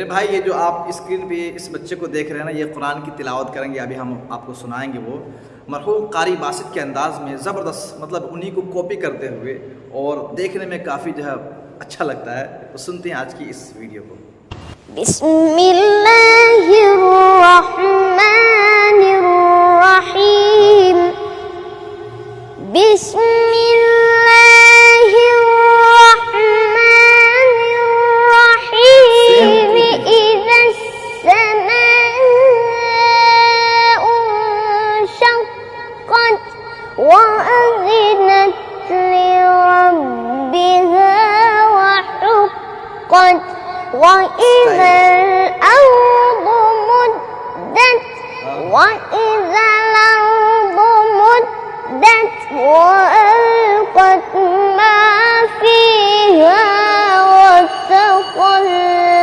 मेरे भाई, ये जो आप स्क्रीन पे इस बच्चे को देख रहे हैं ना, ये कुरान की तिलावत करेंगे। अभी हम आपको सुनाएंगे वो मरहूम कारी बासित के अंदाज़ में ज़बरदस्त, मतलब उन्हीं को कॉपी करते हुए, और देखने में काफ़ी जो है अच्छा लगता है। तो सुनते हैं आज की इस वीडियो को। बिस्मिल्लाहिर्रहमानिर्रहीम। وأذنت لربها وحقت وإذا الأرض مدت وألقت ما فيها وتخلت